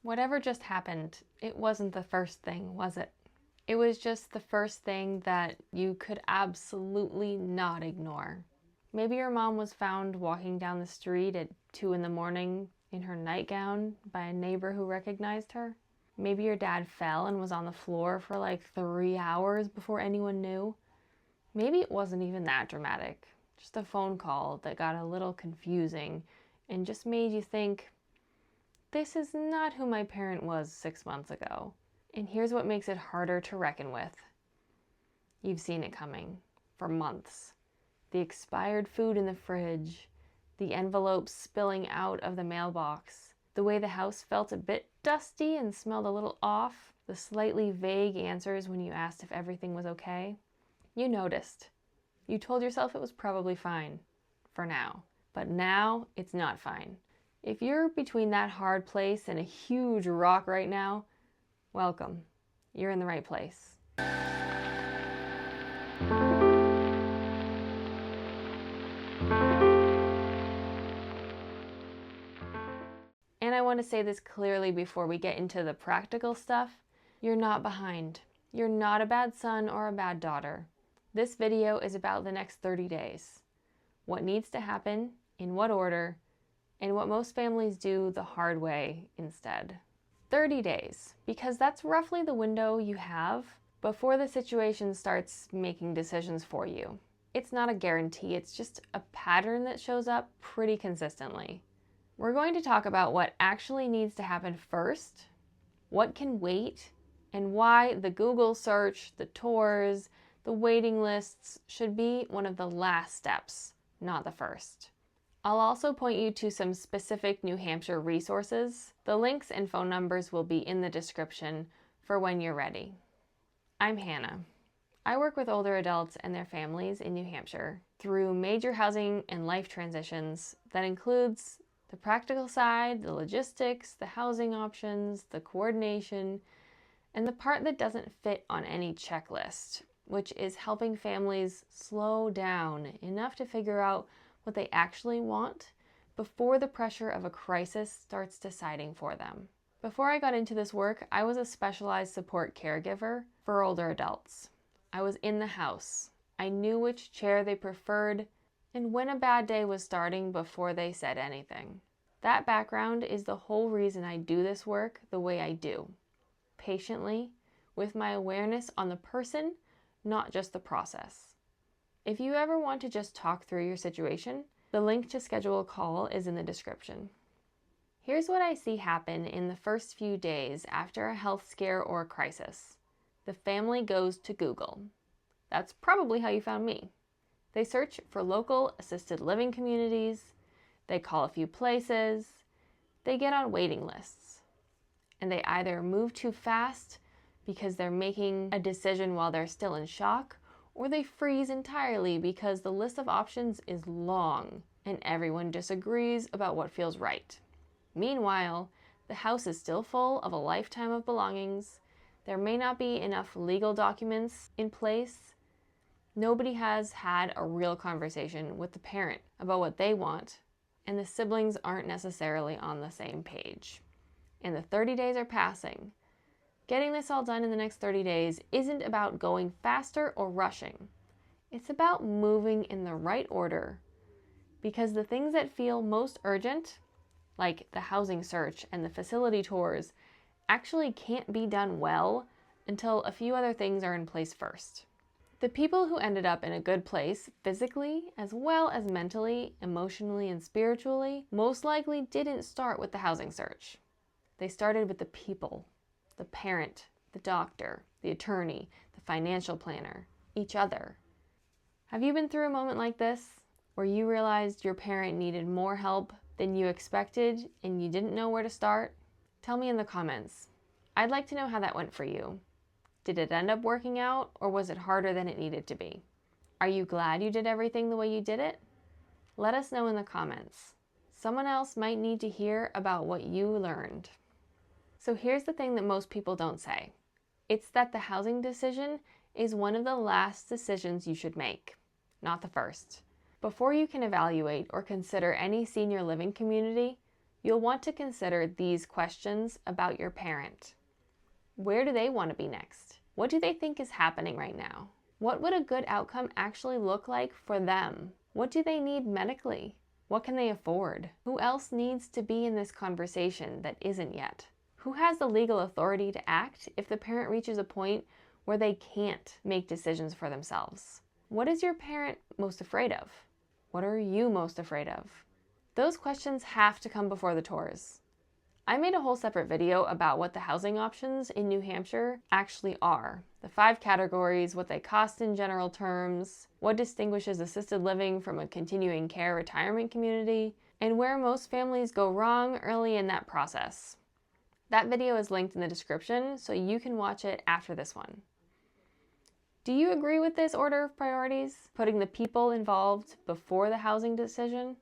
Whatever just happened, it wasn't the first thing, was it? It was just the first thing that you could absolutely not ignore. Maybe your mom was found walking down the street at 2 in the morning in her nightgown by a neighbor who recognized her. Maybe your dad fell and was on the floor for like 3 hours before anyone knew. Maybe it wasn't even that dramatic. Just a phone call that got a little confusing and just made you think, this is not who my parent was 6 months ago. And here's what makes it harder to reckon with. You've seen it coming for months. The expired food in the fridge, the envelopes spilling out of the mailbox, the way the house felt a bit dusty and smelled a little off, the slightly vague answers when you asked if everything was okay. You noticed. You told yourself it was probably fine, for now. But now, it's not fine. If you're between that hard place and a huge rock right now, welcome. You're in the right place. And I want to say this clearly before we get into the practical stuff. You're not behind. You're not a bad son or a bad daughter. This video is about the next 30 days. What needs to happen, in what order, and what most families do the hard way instead. 30 days, because that's roughly the window you have before the situation starts making decisions for you. It's not a guarantee, it's just a pattern that shows up pretty consistently. We're going to talk about what actually needs to happen first, what can wait, and why the Google search, the tours, the waiting lists should be one of the last steps, not the first. I'll also point you to some specific New Hampshire resources. The links and phone numbers will be in the description for when you're ready. I'm Hannah. I work with older adults and their families in New Hampshire through major housing and life transitions that includes the practical side, the logistics, the housing options, the coordination, and the part that doesn't fit on any checklist, which is helping families slow down enough to figure out what they actually want before the pressure of a crisis starts deciding for them. Before I got into this work, I was a specialized support caregiver for older adults. I was in the house. I knew which chair they preferred and when a bad day was starting before they said anything. That background is the whole reason I do this work the way I do. Patiently, with my awareness on the person, not just the process. If you ever want to just talk through your situation, the link to schedule a call is in the description. Here's what I see happen in the first few days after a health scare or a crisis. The family goes to Google. That's probably how you found me. They search for local assisted living communities, they call a few places, they get on waiting lists, and they either move too fast because they're making a decision while they're still in shock, or they freeze entirely because the list of options is long and everyone disagrees about what feels right. Meanwhile, the house is still full of a lifetime of belongings. There may not be enough legal documents in place. Nobody has had a real conversation with the parent about what they want, and the siblings aren't necessarily on the same page. And the 30 days are passing. Getting this all done in the next 30 days isn't about going faster or rushing. It's about moving in the right order. Because the things that feel most urgent, like the housing search and the facility tours, actually can't be done well until a few other things are in place first. The people who ended up in a good place physically, as well as mentally, emotionally, and spiritually, most likely didn't start with the housing search. They started with the people, the parent, the doctor, the attorney, the financial planner, each other. Have you been through a moment like this, where you realized your parent needed more help than you expected and you didn't know where to start? Tell me in the comments. I'd like to know how that went for you. Did it end up working out, or was it harder than it needed to be? Are you glad you did everything the way you did it? Let us know in the comments. Someone else might need to hear about what you learned. So here's the thing that most people don't say. It's that the housing decision is one of the last decisions you should make, not the first. Before you can evaluate or consider any senior living community, you'll want to consider these questions about your parent. Where do they want to be next? What do they think is happening right now? What would a good outcome actually look like for them? What do they need medically? What can they afford? Who else needs to be in this conversation that isn't yet? Who has the legal authority to act if the parent reaches a point where they can't make decisions for themselves? What is your parent most afraid of? What are you most afraid of? Those questions have to come before the tours. I made a whole separate video about what the housing options in New Hampshire actually are. The 5 categories, what they cost in general terms, what distinguishes assisted living from a continuing care retirement community, and where most families go wrong early in that process. That video is linked in the description, so you can watch it after this one. Do you agree with this order of priorities, putting the people involved before the housing decision?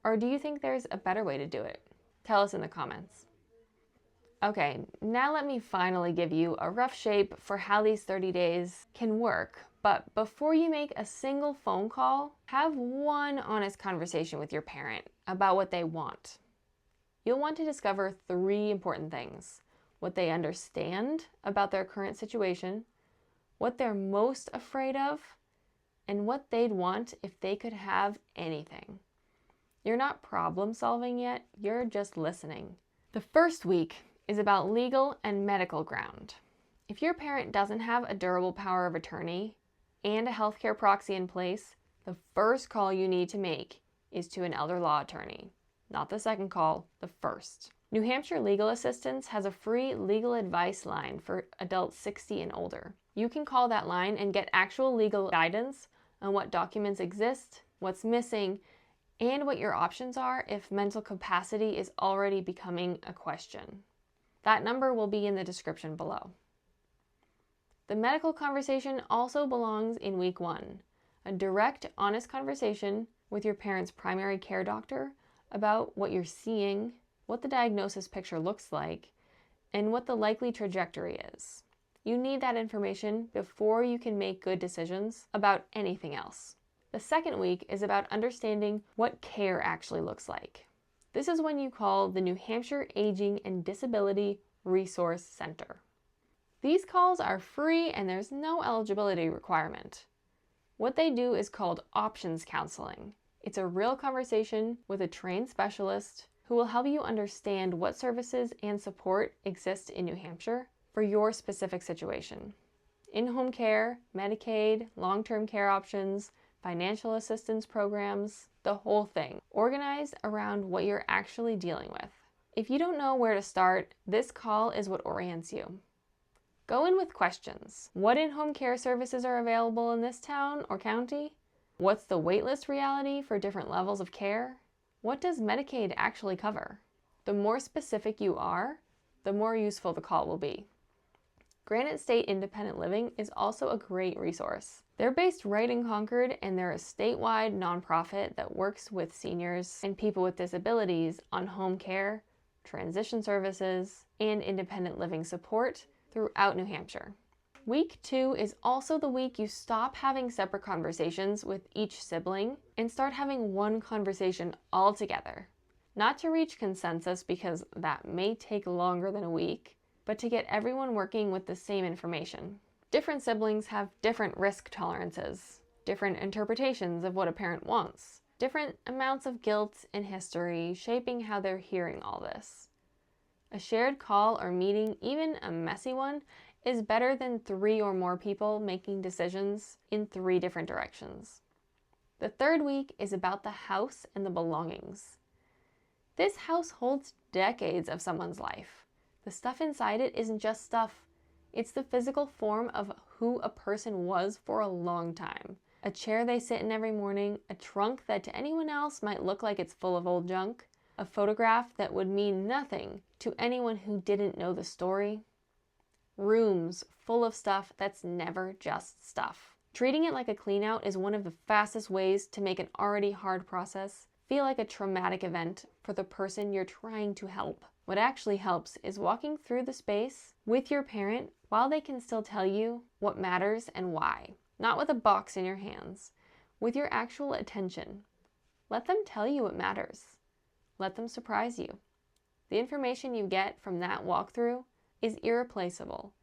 Or do you think there's a better way to do it? Tell us in the comments. Okay, now let me finally give you a rough shape for how these 30 days can work. But before you make a single phone call, have one honest conversation with your parent about what they want. You'll want to discover 3 important things: what they understand about their current situation, what they're most afraid of, and what they'd want if they could have anything. You're not problem solving yet, you're just listening. The first week is about legal and medical ground. If your parent doesn't have a durable power of attorney and a healthcare proxy in place, the first call you need to make is to an elder law attorney. Not the second call, the first. New Hampshire Legal Assistance has a free legal advice line for adults 60 and older. You can call that line and get actual legal guidance on what documents exist, what's missing, and what your options are if mental capacity is already becoming a question. That number will be in the description below. The medical conversation also belongs in week 1, a direct, honest conversation with your parent's primary care doctor about what you're seeing, what the diagnosis picture looks like, and what the likely trajectory is. You need that information before you can make good decisions about anything else. The second week is about understanding what care actually looks like. This is when you call the New Hampshire Aging and Disability Resource Center. These calls are free and there's no eligibility requirement. What they do is called options counseling. It's a real conversation with a trained specialist who will help you understand what services and support exist in New Hampshire for your specific situation. In-home care, Medicaid, long-term care options, financial assistance programs, the whole thing, organized around what you're actually dealing with. If you don't know where to start, this call is what orients you. Go in with questions. What in-home care services are available in this town or county? What's the waitlist reality for different levels of care? What does Medicaid actually cover? The more specific you are, the more useful the call will be. Granite State Independent Living is also a great resource. They're based right in Concord, and they're a statewide nonprofit that works with seniors and people with disabilities on home care, transition services, and independent living support throughout New Hampshire. Week 2 is also the week you stop having separate conversations with each sibling and start having one conversation all together. Not to reach consensus, because that may take longer than a week, but to get everyone working with the same information. Different siblings have different risk tolerances, different interpretations of what a parent wants, different amounts of guilt and history shaping how they're hearing all this. A shared call or meeting, even a messy one, is better than 3 or more people making decisions in 3 different directions. The third week is about the house and the belongings. This house holds decades of someone's life. The stuff inside it isn't just stuff. It's the physical form of who a person was for a long time. A chair they sit in every morning, a trunk that to anyone else might look like it's full of old junk, a photograph that would mean nothing to anyone who didn't know the story. Rooms full of stuff that's never just stuff. Treating it like a clean out is one of the fastest ways to make an already hard process feel like a traumatic event for the person you're trying to help. What actually helps is walking through the space with your parent while they can still tell you what matters and why. Not with a box in your hands, with your actual attention. Let them tell you what matters. Let them surprise you. The information you get from that walkthrough is irreplaceable,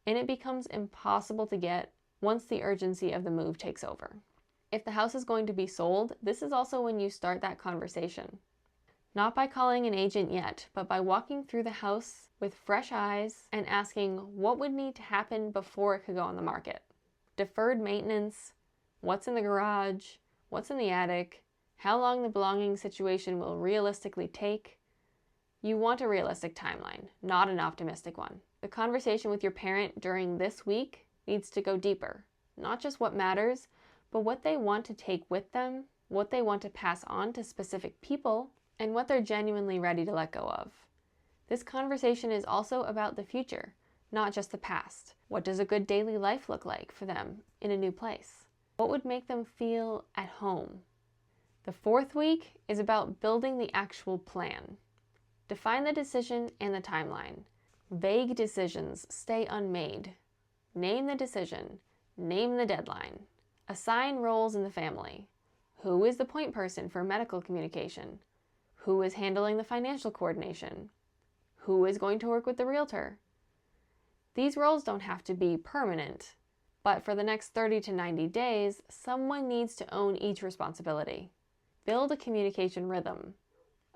and it becomes impossible to get once the urgency of the move takes over. If the house is going to be sold, this is also when you start that conversation. Not by calling an agent yet, but by walking through the house with fresh eyes and asking what would need to happen before it could go on the market. Deferred maintenance, what's in the garage, what's in the attic, how long the belonging situation will realistically take. You want a realistic timeline, not an optimistic one. The conversation with your parent during this week needs to go deeper. Not just what matters, but what they want to take with them, what they want to pass on to specific people, and what they're genuinely ready to let go of. This conversation is also about the future, not just the past. What does a good daily life look like for them in a new place? What would make them feel at home? The fourth week is about building the actual plan. Define the decision and the timeline. Vague decisions stay unmade. Name the decision. Name the deadline. Assign roles in the family. Who is the point person for medical communication? Who is handling the financial coordination? Who is going to work with the realtor? These roles don't have to be permanent, but for the next 30 to 90 days, someone needs to own each responsibility. Build a communication rhythm.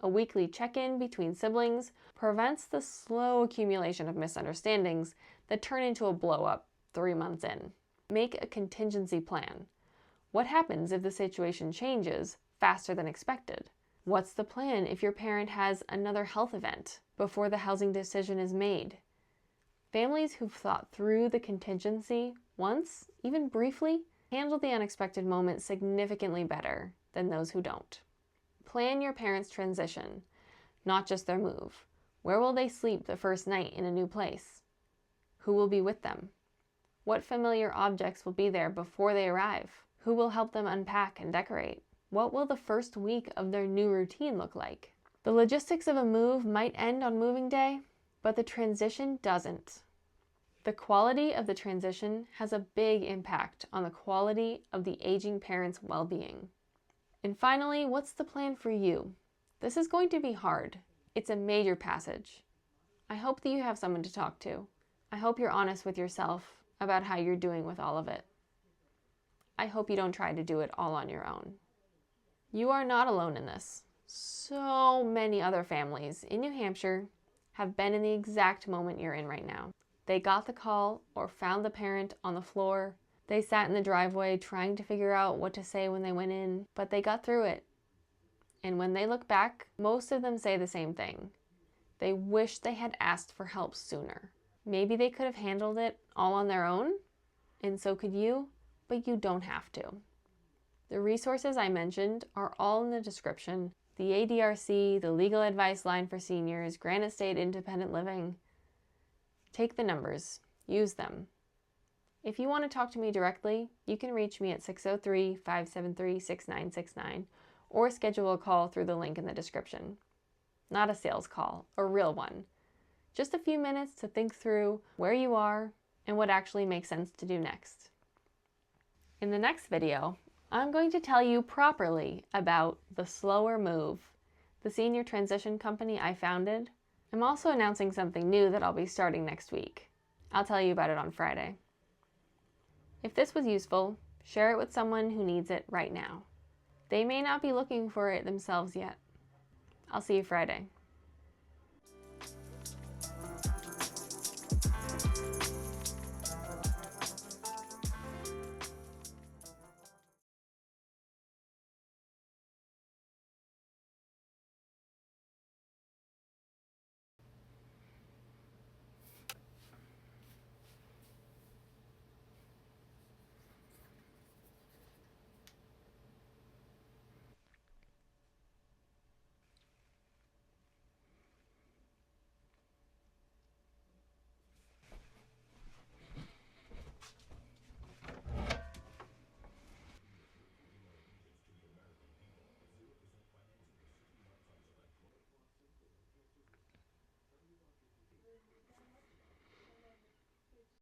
A weekly check-in between siblings prevents the slow accumulation of misunderstandings that turn into a blow-up 3 months in. Make a contingency plan. What happens if the situation changes faster than expected? What's the plan if your parent has another health event before the housing decision is made? Families who've thought through the contingency once, even briefly, handle the unexpected moment significantly better than those who don't. Plan your parents' transition, not just their move. Where will they sleep the first night in a new place? Who will be with them? What familiar objects will be there before they arrive? Who will help them unpack and decorate? What will the first week of their new routine look like? The logistics of a move might end on moving day, but the transition doesn't. The quality of the transition has a big impact on the quality of the aging parent's well-being. And finally, what's the plan for you? This is going to be hard. It's a major passage. I hope that you have someone to talk to. I hope you're honest with yourself about how you're doing with all of it. I hope you don't try to do it all on your own. You are not alone in this. So many other families in New Hampshire have been in the exact moment you're in right now. They got the call or found the parent on the floor. They sat in the driveway trying to figure out what to say when they went in, but they got through it. And when they look back, most of them say the same thing. They wish they had asked for help sooner. Maybe they could have handled it all on their own, and so could you, but you don't have to. The resources I mentioned are all in the description. The ADRC, the Legal Advice Line for Seniors, Granite State Independent Living. Take the numbers. Use them. If you want to talk to me directly, you can reach me at 603-573-6969 or schedule a call through the link in the description. Not a sales call, a real one. Just a few minutes to think through where you are and what actually makes sense to do next. In the next video, I'm going to tell you properly about The Slower Move, the senior transition company I founded. I'm also announcing something new that I'll be starting next week. I'll tell you about it on Friday. If this was useful, share it with someone who needs it right now. They may not be looking for it themselves yet. I'll see you Friday.